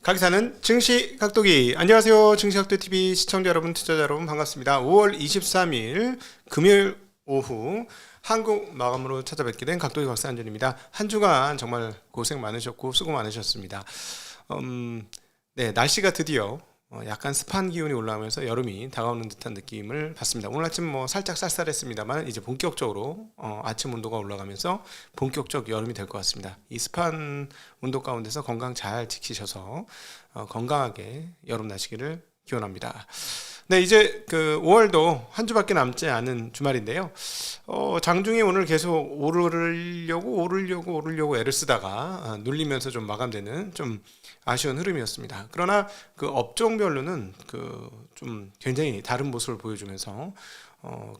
가기사는 증시 각도기. 안녕하세요. 증시 각도 TV 시청자 여러분, 투자자 여러분 반갑습니다. 5월 23일 금요일 오후 한국 마감으로 찾아뵙게 된 각도기 박사 안전입니다. 한 주간 정말 고생 많으셨고 수고 많으셨습니다. 네, 날씨가 드디어 약간 습한 기온이 올라오면서 여름이 다가오는 듯한 느낌을 받습니다. 오늘 아침 살짝 쌀쌀했습니다만 이제 본격적으로 아침 온도가 올라가면서 본격적 여름이 될 것 같습니다. 이 습한 온도 가운데서 건강 잘 지키셔서 건강하게 여름 나시기를 기원합니다. 네, 이제 그 5월도 한 주밖에 남지 않은 주말인데요. 장중에 오늘 계속 오르려고 애를 쓰다가 눌리면서 좀 마감되는 좀 아쉬운 흐름이었습니다. 그러나 그 업종별로는 그 좀 굉장히 다른 모습을 보여주면서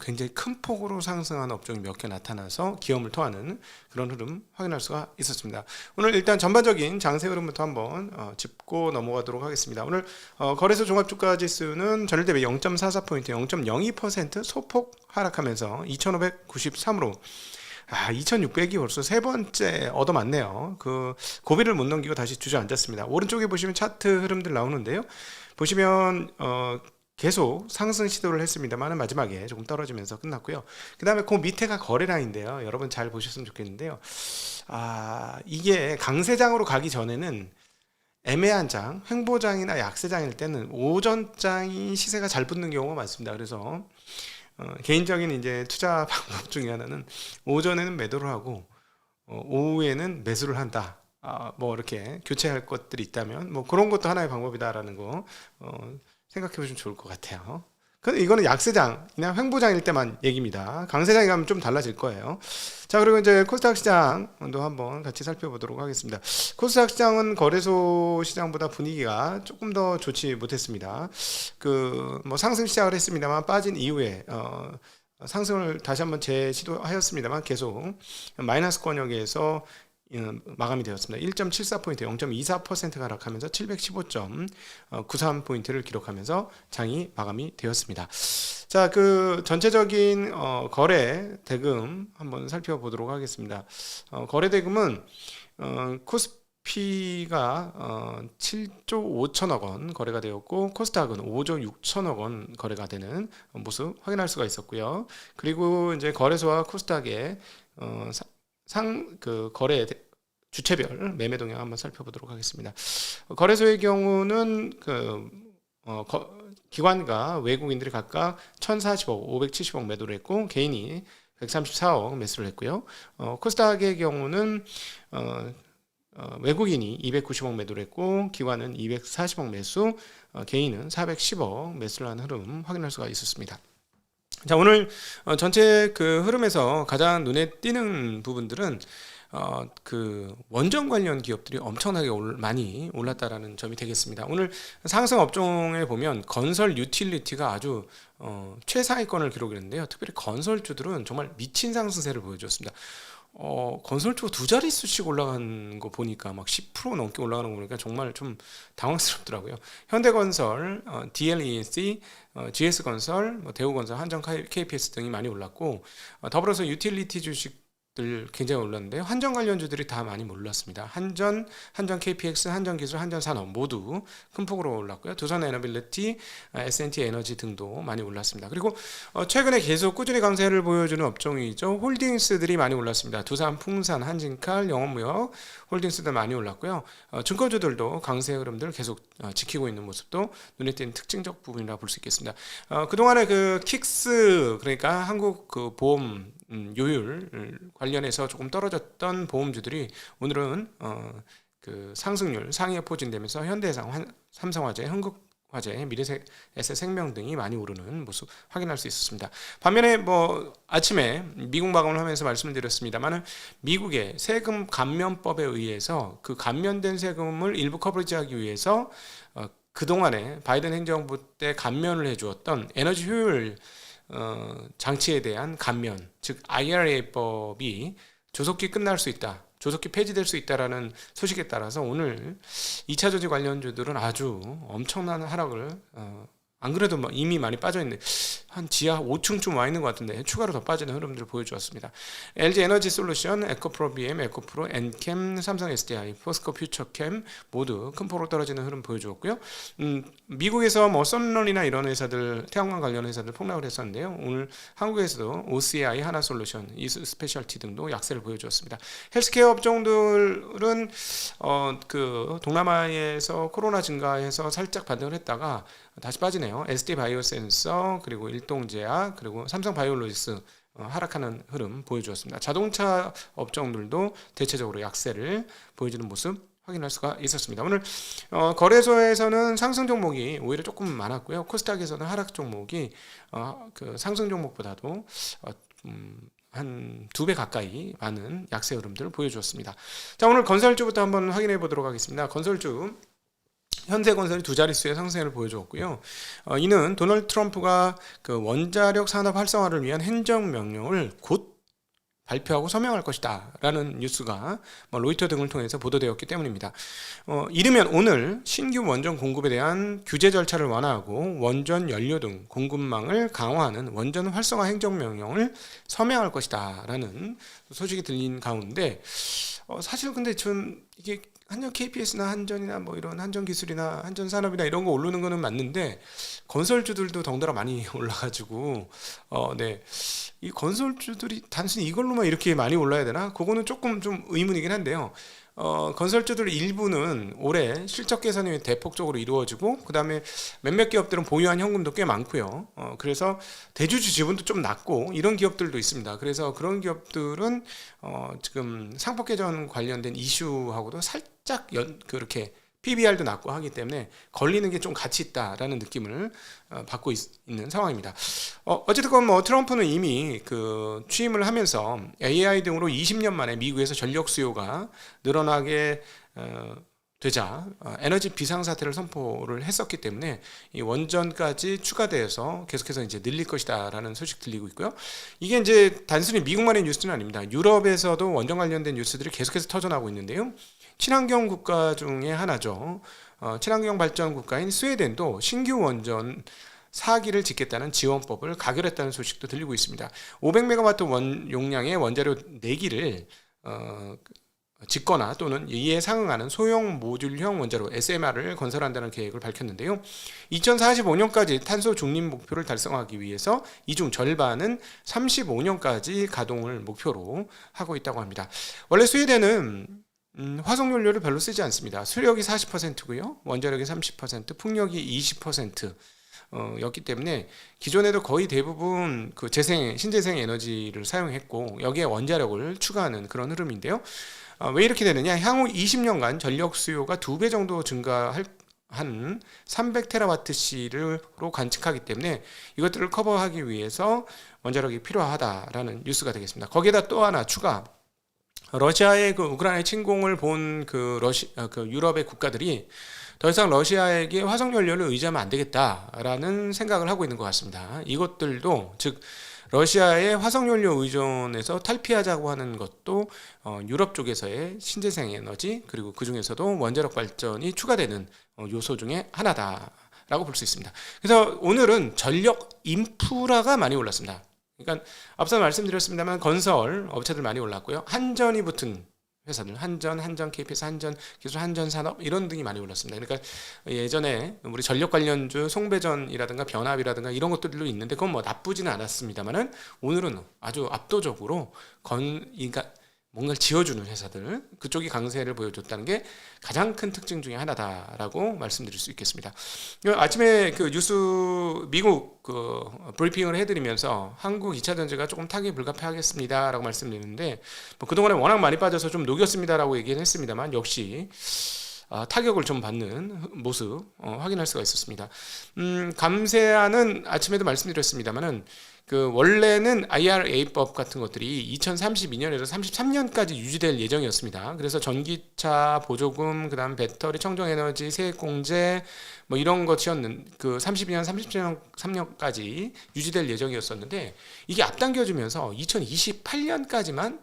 굉장히 큰 폭으로 상승하는 업종이 몇 개 나타나서 기염을 토하는 그런 흐름 확인할 수가 있었습니다. 오늘 일단 전반적인 장세 흐름부터 한번 짚고 넘어가도록 하겠습니다. 오늘 거래소 종합주가지수는 전일 대비 0.44포인트, 0.02% 소폭 하락하면서 2593으로 2600이 벌써 세 번째 얻어맞네요. 그 고비를 못 넘기고 다시 주저앉았습니다. 오른쪽에 보시면 차트 흐름들 나오는데요. 보시면 계속 상승 시도를 했습니다만 마지막에 조금 떨어지면서 끝났고요. 그 다음에 그 밑에가 거래량인데요. 여러분 잘 보셨으면 좋겠는데요. 이게 강세장으로 가기 전에는 애매한 장, 횡보장이나 약세장일 때는 오전장이 시세가 잘 붙는 경우가 많습니다. 그래서 개인적인 이제 투자 방법 중에 하나는 오전에는 매도를 하고 오후에는 매수를 한다. 뭐 이렇게 교체할 것들이 있다면 뭐 그런 것도 하나의 방법이다라는 거 생각해 보시면 좋을 것 같아요. 근데 이거는 약세장이나 횡보장일 때만 얘기입니다. 강세장에 가면 좀 달라질 거예요. 자, 그리고 이제 코스닥 시장도 한번 같이 살펴보도록 하겠습니다. 코스닥 시장은 거래소 시장보다 분위기가 조금 더 좋지 못했습니다. 그 뭐 상승 시작을 했습니다만 빠진 이후에 상승을 다시 한번 재시도하였습니다만 계속 마이너스 권역에서 마감이 되었습니다. 1.74포인트, 0.24%가 하락하면서 715.93포인트를 기록하면서 장이 마감이 되었습니다. 자, 그 전체적인 거래 대금 한번 살펴보도록 하겠습니다. 거래 대금은 코스피가 7조 5천억 원 거래가 되었고 코스닥은 5조 6천억 원 거래가 되는 모습 확인할 수가 있었고요. 그리고 이제 거래소와 코스닥의 그 거래 주체별 매매 동향 한번 살펴보도록 하겠습니다. 거래소의 경우는 기관과 외국인들이 각각 1,040억, 570억 매도를 했고 개인이 134억 매수를 했고요. 코스닥의 경우는 외국인이 290억 매도를 했고 기관은 240억 매수, 개인은 410억 매수를 한 흐름 확인할 수가 있었습니다. 자, 오늘 전체 그 흐름에서 가장 눈에 띄는 부분들은 그 원전 관련 기업들이 엄청나게 많이 올랐다라는 점이 되겠습니다. 오늘 상승 업종에 보면 건설 유틸리티가 아주 최상위권을 기록했는데요. 특별히 건설주들은 정말 미친 상승세를 보여줬습니다. 건설주가 두 자릿수씩 올라간 거 보니까 막 10% 넘게 올라가는 거 보니까 정말 좀 당황스럽더라고요. 현대건설, DLEC, GS건설, 대우건설, 한전, KPS 등이 많이 올랐고 더불어서 유틸리티 주식들 굉장히 올랐는데요. 한전 관련주들이 다 많이 올랐습니다. 한전 KPX, 한전기술, 한전산업 모두 큰 폭으로 올랐고요. 두산에너빌리티, S&T 에너지 등도 많이 올랐습니다. 그리고 최근에 계속 꾸준히 강세를 보여주는 업종이죠. 홀딩스들이 많이 올랐습니다. 두산, 풍산, 한진칼, 영업무역 홀딩스들 많이 올랐고요. 증권주들도 강세 흐름들 계속 지키고 있는 모습도 눈에 띄는 특징적 부분이라 볼 수 있겠습니다. 그동안에 그 킥스 그러니까 한국 그 보험 요율 관련해서 조금 떨어졌던 보험주들이 오늘은 그 상승률 상위에 포진되면서 현대해상, 삼성화재, 흥국화재, 미래에셋생명 등이 많이 오르는 모습 확인할 수 있었습니다. 반면에 뭐 아침에 미국 마감을 하면서 말씀을 드렸습니다만은 미국의 세금 감면법에 의해서 그 감면된 세금을 일부 커버리지하기 위해서 그동안에 바이든 행정부 때 감면을 해주었던 에너지 효율 장치에 대한 감면, 즉 IRA법이 조속히 끝날 수 있다, 조속히 폐지될 수 있다라는 소식에 따라서 오늘 2차 전지 관련주들은 아주 엄청난 하락을 안 그래도 이미 많이 빠져있는데 한 지하 5층쯤 와 있는 것 같은데 추가로 더 빠지는 흐름들을 보여주었습니다. LG 에너지 솔루션, 에코프로 BM, 에코프로, 엔캠, 삼성 SDI, 포스코 퓨처캠 모두 큰 폭으로 떨어지는 흐름 보여주었고요. 미국에서 뭐 썬런이나 이런 회사들, 태양광 관련 회사들 폭락을 했었는데요. 오늘 한국에서도 OCI, 하나솔루션, 이스페셜티 등도 약세를 보여주었습니다. 헬스케어 업종들은 그 동남아에서 코로나 증가해서 살짝 반등을 했다가 다시 빠지네요. SD 바이오센서, 그리고 일동제약, 그리고 삼성 바이오로직스 하락하는 흐름 보여주었습니다. 자동차 업종들도 대체적으로 약세를 보여주는 모습 확인할 수가 있었습니다. 오늘 거래소에서는 상승 종목이 오히려 조금 많았고요. 코스닥에서는 하락 종목이 그 상승 종목보다도 한 2배 가까이 많은 약세 흐름들을 보여주었습니다. 자, 오늘 건설주부터 한번 확인해 보도록 하겠습니다. 건설주 현대건설이 두 자릿수의 상승을 보여주었고요. 이는 도널드 트럼프가 그 원자력 산업 활성화를 위한 행정명령을 곧 발표하고 서명할 것이다 라는 뉴스가 로이터 등을 통해서 보도되었기 때문입니다. 이르면 오늘 신규 원전 공급에 대한 규제 절차를 완화하고 원전 연료 등 공급망을 강화하는 원전 활성화 행정명령을 서명할 것이다 라는 소식이 들린 가운데 사실 근데 전 이게 한전 KPS나 한전이나 뭐 이런 한전기술이나 한전산업이나 이런 거 오르는 거는 맞는데 건설주들도 덩달아 많이 올라가지고 네. 이 건설주들이 단순히 이걸로만 이렇게 많이 올라야 되나? 그거는 조금 좀 의문이긴 한데요. 건설주들 일부는 올해 실적 개선이 대폭적으로 이루어지고 그 다음에 몇몇 기업들은 보유한 현금도 꽤 많고요. 그래서 대주주 지분도 좀 낮고 이런 기업들도 있습니다. 그래서 그런 기업들은 지금 상법 개정 관련된 이슈하고도 살짝 그렇게 PBR도 낮고 하기 때문에 걸리는 게 좀 가치 있다라는 느낌을 받고 있는 상황입니다. 어쨌든 뭐 트럼프는 이미 그 취임을 하면서 AI 등으로 20년 만에 미국에서 전력 수요가 늘어나게 되자 에너지 비상사태를 선포를 했었기 때문에 이 원전까지 추가돼서 계속해서 이제 늘릴 것이다라는 소식 들리고 있고요. 이게 이제 단순히 미국만의 뉴스는 아닙니다. 유럽에서도 원전 관련된 뉴스들이 계속해서 터져나오고 있는데요. 친환경 국가 중에 하나죠. 친환경 발전 국가인 스웨덴도 신규 원전 4기를 짓겠다는 지원법을 가결했다는 소식도 들리고 있습니다. 500메가와트 용량의 원자료 4기를 짓거나 또는 이에 상응하는 소형 모듈형 원자로 SMR을 건설한다는 계획을 밝혔는데요. 2045년까지 탄소 중립 목표를 달성하기 위해서 이 중 절반은 35년까지 가동을 목표로 하고 있다고 합니다. 원래 스웨덴은 화석연료를 별로 쓰지 않습니다. 수력이 40%고요. 원자력이 30%, 풍력이 20%. 였기 때문에 기존에도 거의 대부분 그 신재생 에너지를 사용했고 여기에 원자력을 추가하는 그런 흐름인데요. 왜 이렇게 되느냐? 향후 20년간 전력 수요가 2배 정도 증가할 한 300테라와트시로 관측하기 때문에 이것들을 커버하기 위해서 원자력이 필요하다라는 뉴스가 되겠습니다. 거기에다 또 하나 추가. 러시아의 그 우크라이나 침공을 본 그 유럽의 국가들이 더 이상 러시아에게 화석 연료를 의지하면 안 되겠다라는 생각을 하고 있는 것 같습니다. 이것들도 즉 러시아의 화석 연료 의존에서 탈피하자고 하는 것도 유럽 쪽에서의 신재생 에너지 그리고 그 중에서도 원자력 발전이 추가되는 요소 중에 하나다라고 볼 수 있습니다. 그래서 오늘은 전력 인프라가 많이 올랐습니다. 그러니까 앞서 말씀드렸습니다만 건설 업체들 많이 올랐고요. 한전이 붙은 회사들, 한전 KPS, 한전기술, 한전산업 이런 등이 많이 올랐습니다. 그러니까 예전에 우리 전력 관련주 송배전이라든가 변압이라든가 이런 것들도 있는데 그건 뭐 나쁘지는 않았습니다만은 오늘은 아주 압도적으로 그러니까 뭔가를 지어주는 회사들 그쪽이 강세를 보여줬다는 게 가장 큰 특징 중에 하나다라고 말씀드릴 수 있겠습니다. 아침에 그 뉴스 미국 그 브리핑을 해드리면서 한국 2차 전지가 조금 타격이 불가피하겠습니다라고 말씀드렸는데 뭐 그동안에 워낙 많이 빠져서 좀 녹였습니다라고 얘기는 했습니다만 역시 타격을 좀 받는 모습 확인할 수가 있었습니다. 감세안은 아침에도 말씀드렸습니다만은 그 원래는 IRA법 같은 것들이 2032년에서 33년까지 유지될 예정이었습니다. 그래서 전기차 보조금, 그다음 배터리, 청정에너지, 세액공제 뭐 이런 것이었는 그 32년, 33년까지 유지될 예정이었었는데 이게 앞당겨지면서 2028년까지만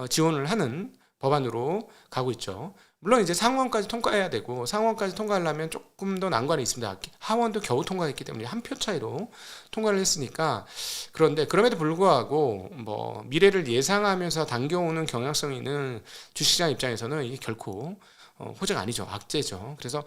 지원을 하는 법안으로 가고 있죠. 물론 이제 상원까지 통과해야 되고 상원까지 통과하려면 조금 더 난관이 있습니다. 하원도 겨우 통과했기 때문에 한 표 차이로 통과를 했으니까. 그런데 그럼에도 불구하고 뭐 미래를 예상하면서 당겨오는 경향성이 있는 주식시장 입장에서는 이게 결코 호재가 아니죠. 악재죠. 그래서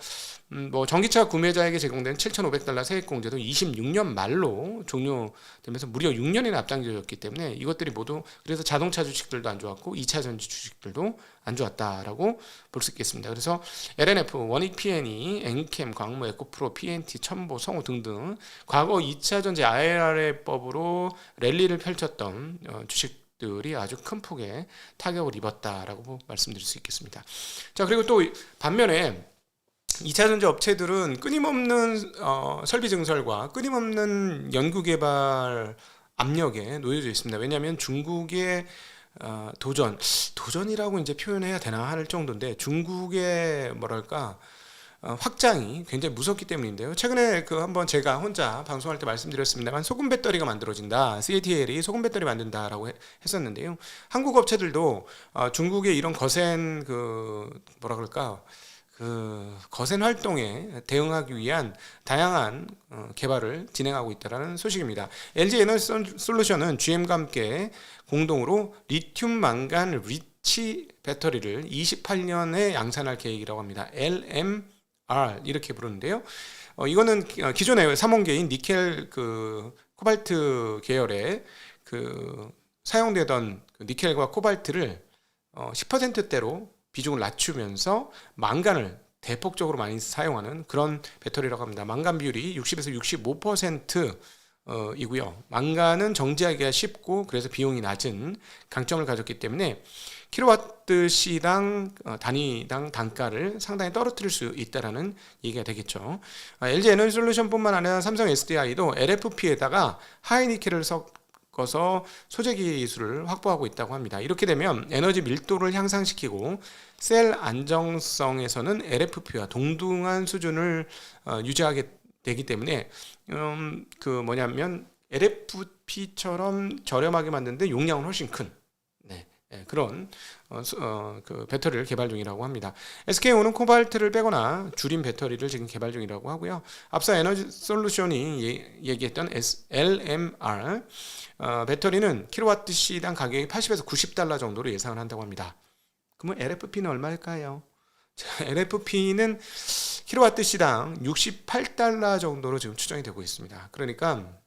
뭐 전기차 구매자에게 제공된 7,500달러 세액공제도 26년 말로 종료되면서 무려 6년이나 앞당겨졌기 때문에 이것들이 모두, 그래서 자동차 주식들도 안 좋았고 2차 전지 주식들도 안 좋았다라고 볼 수 있겠습니다. 그래서 LNF, 원익 P&E, 엔캠, 광무, 에코프로, PNT, 첨보, 성우 등등 과거 2차 전지 IRA법으로 랠리를 펼쳤던 주식들이 아주 큰 폭의 타격을 입었다라고 말씀드릴 수 있겠습니다. 자, 그리고 또 반면에 2차 전지 업체들은 끊임없는 설비 증설과 끊임없는 연구개발 압력에 놓여져 있습니다. 왜냐하면 중국의 도전이라고 이제 표현해야 되나 할 정도인데, 중국의 뭐랄까 확장이 굉장히 무섭기 때문인데요. 최근에 한번 제가 혼자 방송할 때 말씀드렸습니다만, 소금 배터리가 만들어진다, CATL이 소금 배터리 만든다라고 했었는데요. 한국 업체들도 중국의 이런 거센 뭐라 그럴까, 거센 활동에 대응하기 위한 다양한 개발을 진행하고 있다는 소식입니다. LG 에너지 솔루션은 GM과 함께 공동으로 리튬 망간 리치 배터리를 28년에 양산할 계획이라고 합니다. LMR 이렇게 부르는데요. 이거는 기존의 삼원계인 니켈 코발트 계열의 사용되던 니켈과 코발트를 10%대로 비중을 낮추면서 망간을 대폭적으로 많이 사용하는 그런 배터리라고 합니다. 망간 비율이 60에서 65% 이고요. 망간은 정제하기가 쉽고 그래서 비용이 낮은 강점을 가졌기 때문에 킬로와트 시당 단위당 단가를 상당히 떨어뜨릴 수 있다라는 얘기가 되겠죠. LG 에너지 솔루션뿐만 아니라 삼성 SDI도 LFP에다가 하이니켈을 섞어서 소재 기술을 확보하고 있다고 합니다. 이렇게 되면 에너지 밀도를 향상시키고 셀 안정성에서는 LFP와 동등한 수준을 유지하게 되기 때문에 LFP처럼 저렴하게 만드는데 용량은 훨씬 큰 그런 배터리를 개발 중이라고 합니다. SK온은 코발트를 빼거나 줄인 배터리를 지금 개발 중이라고 하고요. 앞서 에너지 솔루션이 얘기했던 LMR 배터리는 킬로와트 시당 가격이 80에서 90달러 정도로 예상을 한다고 합니다. 그러면 LFP는 얼마일까요? LFP는 킬로와트 시당 68달러 정도로 지금 추정이 되고 있습니다. 그러니까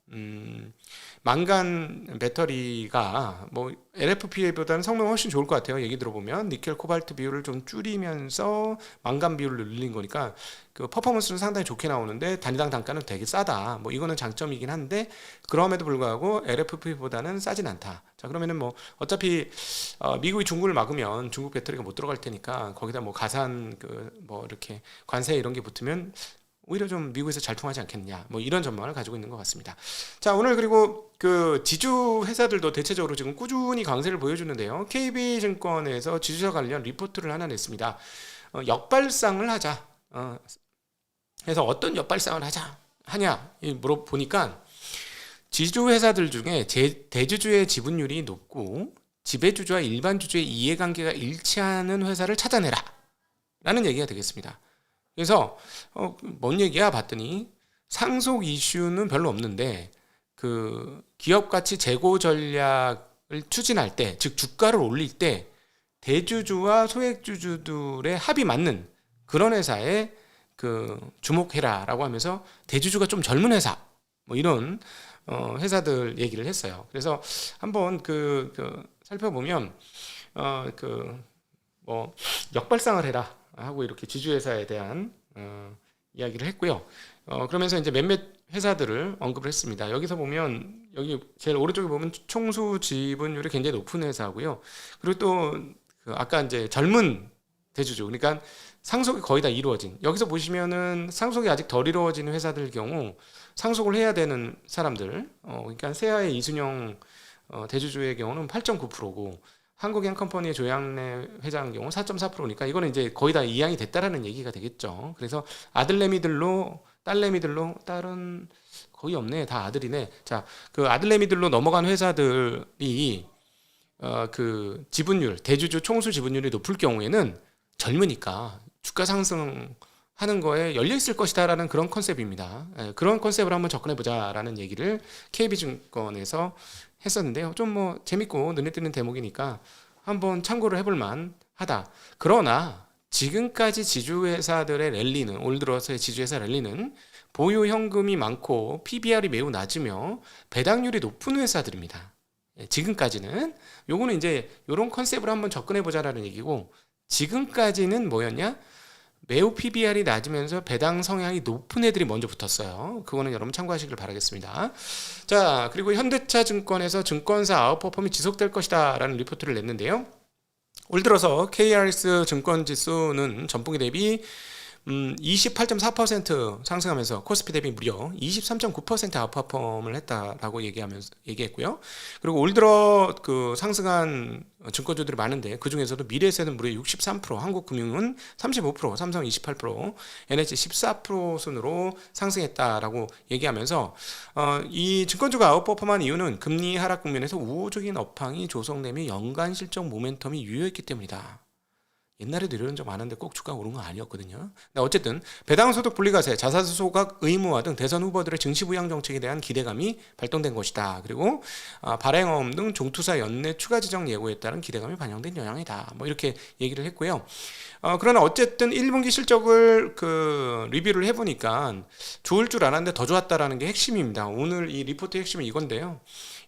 망간 배터리가 뭐 LFP보다는 성능이 훨씬 좋을 것 같아요. 얘기 들어보면 니켈 코발트 비율을 좀 줄이면서 망간 비율을 늘린 거니까 퍼포먼스는 상당히 좋게 나오는데 단위당 단가는 되게 싸다. 뭐 이거는 장점이긴 한데 그럼에도 불구하고 LFP보다는 싸진 않다. 자, 그러면은 뭐 어차피 미국이 중국을 막으면 중국 배터리가 못 들어갈 테니까 거기다 뭐 가산 뭐 이렇게 관세 이런 게 붙으면 오히려 좀 미국에서 잘 통하지 않겠느냐, 뭐 이런 전망을 가지고 있는 것 같습니다. 자, 오늘 그리고 지주 회사들도 대체적으로 지금 꾸준히 강세를 보여주는데요. KB증권에서 지주사 관련 리포트를 하나 냈습니다. 역발상을 하자. 그래서 어떤 역발상을 하냐 물어보니까 지주 회사들 중에 대주주의 지분율이 높고 지배주주와 일반 주주의 이해관계가 일치하는 회사를 찾아내라 라는 얘기가 되겠습니다. 그래서 뭔 얘기야 봤더니 상속 이슈는 별로 없는데 기업 가치 재고 전략을 추진할 때, 즉 주가를 올릴 때 대주주와 소액주주들의 합이 맞는 그런 회사에 주목해라라고 하면서 대주주가 좀 젊은 회사 뭐 이런 회사들 얘기를 했어요. 그래서 한번 살펴보면 뭐 역발상을 해라 하고 이렇게 지주회사에 대한 이야기를 했고요. 그러면서 이제 몇몇 회사들을 언급을 했습니다. 여기서 보면 여기 제일 오른쪽에 보면 총수 지분율이 굉장히 높은 회사고요. 그리고 또 아까 이제 젊은 대주주, 그러니까 상속이 거의 다 이루어진, 여기서 보시면은 상속이 아직 덜 이루어진 회사들 경우 상속을 해야 되는 사람들, 그러니까 세아의 이순영 대주주의 경우는 8.9%고 한국양컴퍼니의 조양래 회장 경우 4.4%니까 이거는 이제 거의 다 이양이 됐다라는 얘기가 되겠죠. 그래서 아들내미들로 딸은 거의 없네, 다 아들이네. 자, 아들내미들로 넘어간 회사들이 지분율, 대주주 총수 지분율이 높을 경우에는 젊으니까 주가 상승하는 거에 열려 있을 것이다라는 그런 컨셉입니다. 그런 컨셉으로 한번 접근해 보자라는 얘기를 KB증권에서 했었는데요. 좀 뭐 재밌고 눈에 띄는 대목이니까 한번 참고를 해볼 만하다. 그러나 지금까지 지주회사들의 랠리는, 올 들어서의 지주회사 랠리는 보유 현금이 많고 PBR이 매우 낮으며 배당률이 높은 회사들입니다. 지금까지는 요거는 이제 요런 컨셉으로 한번 접근해 보자라는 얘기고, 지금까지는 뭐였냐? 매우 PBR이 낮으면서 배당 성향이 높은 애들이 먼저 붙었어요. 그거는 여러분 참고하시길 바라겠습니다. 자, 그리고 현대차 증권에서 증권사 아웃퍼폼이 지속될 것이다 라는 리포트를 냈는데요. 올 들어서 KRX 증권 지수는 전분기 대비 28.4% 상승하면서 코스피 대비 무려 23.9% 아웃퍼폼을 했다라고 얘기했고요. 그리고 올 들어 그 상승한 증권주들이 많은데 그 중에서도 미래에셋은 무려 63%, 한국금융은 35%, 삼성 28%, NH 14% 순으로 상승했다라고 얘기하면서 이 증권주가 아웃퍼폼한 이유는 금리 하락 국면에서 우호적인 업황이 조성되며 연간 실적 모멘텀이 유효했기 때문이다. 옛날에도 이런 적 많은데 꼭 주가가 오른 건 아니었거든요. 근데 어쨌든 배당소득 분리과세, 자사주 소각 의무화 등 대선 후보들의 증시 부양 정책에 대한 기대감이 발동된 것이다. 그리고 발행어음 등 종투사 연내 추가 지정 예고에 따른 기대감이 반영된 영향이다. 뭐 이렇게 얘기를 했고요. 그러나 어쨌든 1분기 실적을 리뷰를 해보니까 좋을 줄 알았는데 더 좋았다라는 게 핵심입니다. 오늘 이 리포트의 핵심은 이건데요.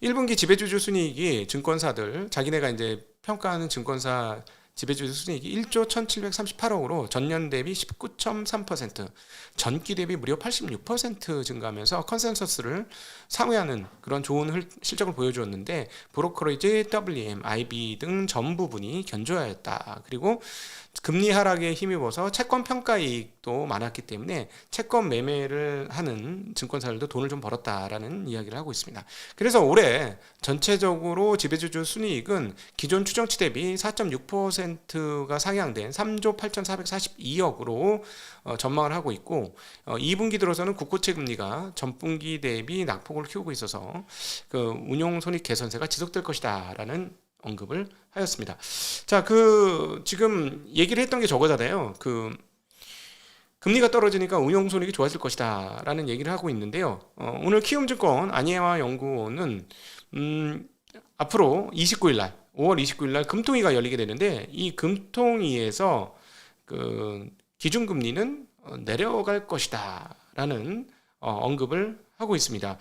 1분기 지배주주 순이익이 증권사들, 자기네가 이제 평가하는 증권사 지배주주 순이익이 1조 1738억으로 전년 대비 19.3%, 전기 대비 무려 86% 증가하면서 컨센서스를 상회하는 그런 좋은 실적을 보여주었는데, 브로커리지, WM, IB 등 전 부분이 견조하였다. 그리고 금리 하락에 힘입어서 채권 평가 이익도 많았기 때문에 채권 매매를 하는 증권사들도 돈을 좀 벌었다라는 이야기를 하고 있습니다. 그래서 올해 전체적으로 지배주주 순이익은 기존 추정치 대비 4.6%가 상향된 3조 8,442억으로 전망을 하고 있고, 2분기 들어서는 국고채 금리가 전분기 대비 낙폭을 키우고 있어서 그 운용 손익 개선세가 지속될 것이다라는 언급을 하였습니다. 자, 지금 얘기를 했던 게 저거잖아요. 금리가 떨어지니까 운용 손익이 좋아질 것이다 라는 얘기를 하고 있는데요. 오늘 키움증권 안예화 연구원은 앞으로 29일날 5월 29일날 금통위가 열리게 되는데, 이 금통위에서 기준금리는 내려갈 것이다 라는 언급을 하고 있습니다.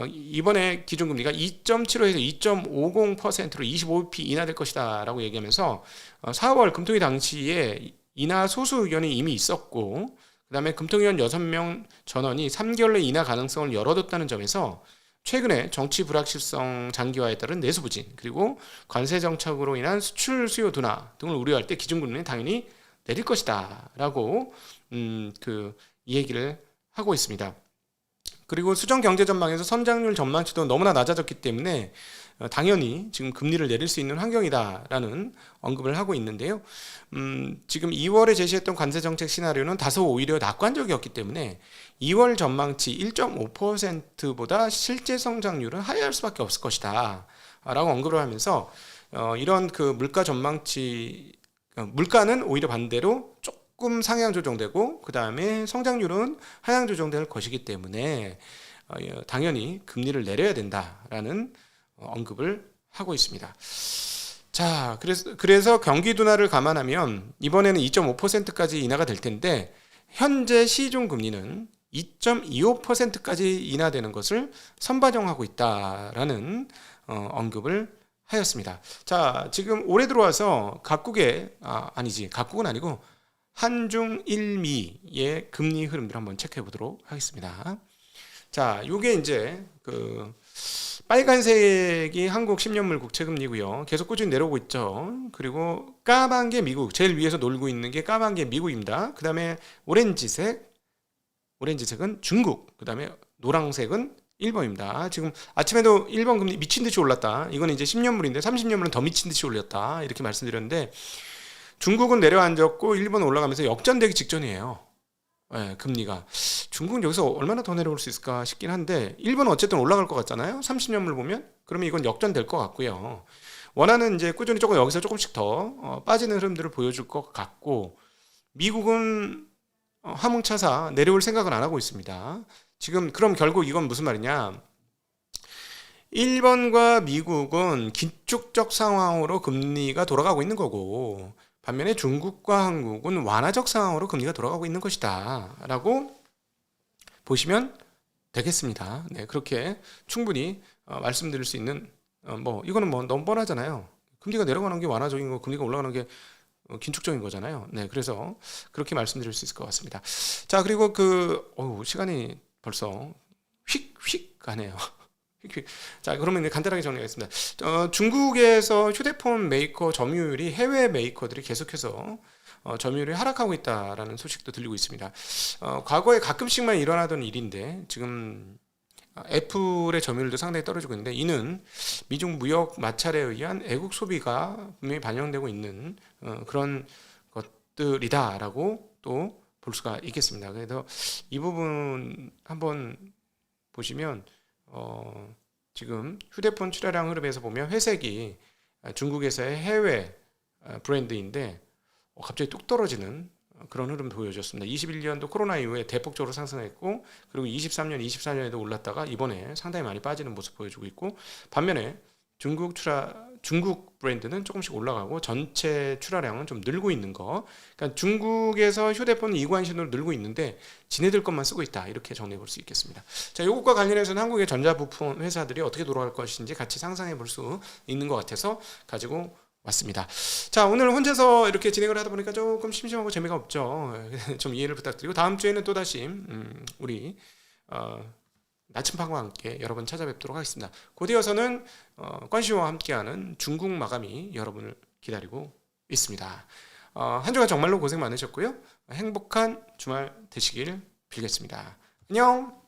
이번에 기준금리가 2.75에서 2.50%로 25bp 인하될 것이다 라고 얘기하면서 4월 금통위 당시에 인하 소수 의견이 이미 있었고, 그 다음에 금통위원 6명 전원이 3개월 내 인하 가능성을 열어뒀다는 점에서 최근에 정치 불확실성 장기화에 따른 내수 부진, 그리고 관세 정책으로 인한 수출 수요 둔화 등을 우려할 때 기준금리는 당연히 내릴 것이다 라고 이 얘기를 하고 있습니다. 그리고 수정 경제 전망에서 성장률 전망치도 너무나 낮아졌기 때문에 당연히 지금 금리를 내릴 수 있는 환경이다라는 언급을 하고 있는데요. 지금 2월에 제시했던 관세 정책 시나리오는 다소 오히려 낙관적이었기 때문에 2월 전망치 1.5%보다 실제 성장률은 하회할 수밖에 없을 것이다 라고 언급을 하면서 이런 물가 전망치, 물가는 오히려 반대로 조금 상향 조정되고 그 다음에 성장률은 하향 조정될 것이기 때문에 당연히 금리를 내려야 된다라는 언급을 하고 있습니다. 자, 그래서 경기 둔화를 감안하면 이번에는 2.5%까지 인하가 될 텐데, 현재 시중 금리는 2.25%까지 인하되는 것을 선반영하고 있다라는 언급을 하였습니다. 자, 지금 올해 들어와서 각국은 아니고 한중 일미의 금리 흐름들 한번 체크해 보도록 하겠습니다. 자, 요게 이제 빨간색이 한국 10년물 국채금리고요. 계속 꾸준히 내려오고 있죠. 그리고 까만 게 미국, 제일 위에서 놀고 있는 게 까만 게 미국입니다. 그 다음에 오렌지색은 중국, 그 다음에 노란색은 일본입니다. 지금 아침에도 일본 금리 미친 듯이 올랐다. 이건 이제 10년물인데 30년물은 더 미친 듯이 올렸다. 이렇게 말씀드렸는데, 중국은 내려앉았고 일본은 올라가면서 역전되기 직전이에요. 네, 금리가. 중국은 여기서 얼마나 더 내려올 수 있을까 싶긴 한데, 일본은 어쨌든 올라갈 것 같잖아요. 30년물 보면. 그러면 이건 역전될 것 같고요. 원화는 이제 꾸준히 조금 여기서 조금씩 더 빠지는 흐름들을 보여줄 것 같고, 미국은 화물차사 내려올 생각은 안 하고 있습니다. 지금 그럼 결국 이건 무슨 말이냐? 일본과 미국은 긴축적 상황으로 금리가 돌아가고 있는 거고, 반면에 중국과 한국은 완화적 상황으로 금리가 돌아가고 있는 것이다 라고 보시면 되겠습니다. 네, 그렇게 충분히 말씀드릴 수 있는, 뭐 이거는 뭐 너무 뻔하잖아요. 금리가 내려가는 게 완화적인 거, 금리가 올라가는 게 긴축적인 거잖아요. 네, 그래서 그렇게 말씀드릴 수 있을 것 같습니다. 자, 그리고 시간이 벌써 휙휙 가네요. 휙휙. 자, 그러면 이제 간단하게 정리하겠습니다. 중국에서 휴대폰 메이커 점유율이 해외 메이커들이 계속해서 점유율이 하락하고 있다라는 소식도 들리고 있습니다. 과거에 가끔씩만 일어나던 일인데 지금 애플의 점유율도 상당히 떨어지고 있는데, 이는 미중 무역 마찰에 의한 애국 소비가 분명히 반영되고 있는 그런 것들이다라고 또 볼 수가 있겠습니다. 그래서 이 부분 한번 보시면 지금 휴대폰 출하량 흐름에서 보면 회색이 중국에서의 해외 브랜드인데 갑자기 뚝 떨어지는 그런 흐름 보여줬습니다. 21년도 코로나 이후에 대폭적으로 상승했고, 그리고 23년, 24년에도 올랐다가 이번에 상당히 많이 빠지는 모습 보여주고 있고, 반면에 중국 브랜드는 조금씩 올라가고 전체 출하량은 좀 늘고 있는 거. 그러니까 중국에서 휴대폰 이관신으로 늘고 있는데 지네들 것만 쓰고 있다, 이렇게 정리해 볼 수 있겠습니다. 자, 이것과 관련해서는 한국의 전자부품 회사들이 어떻게 돌아갈 것인지 같이 상상해 볼 수 있는 것 같아서 가지고 왔습니다. 자, 오늘 혼자서 이렇게 진행을 하다 보니까 조금 심심하고 재미가 없죠. 좀 이해를 부탁드리고, 다음 주에는 또다시 우리 나침판과 함께 여러분 찾아뵙도록 하겠습니다. 곧이어서는 관시와 함께하는 중국 마감이 여러분을 기다리고 있습니다. 한 주간 정말로 고생 많으셨고요. 행복한 주말 되시길 빌겠습니다. 안녕.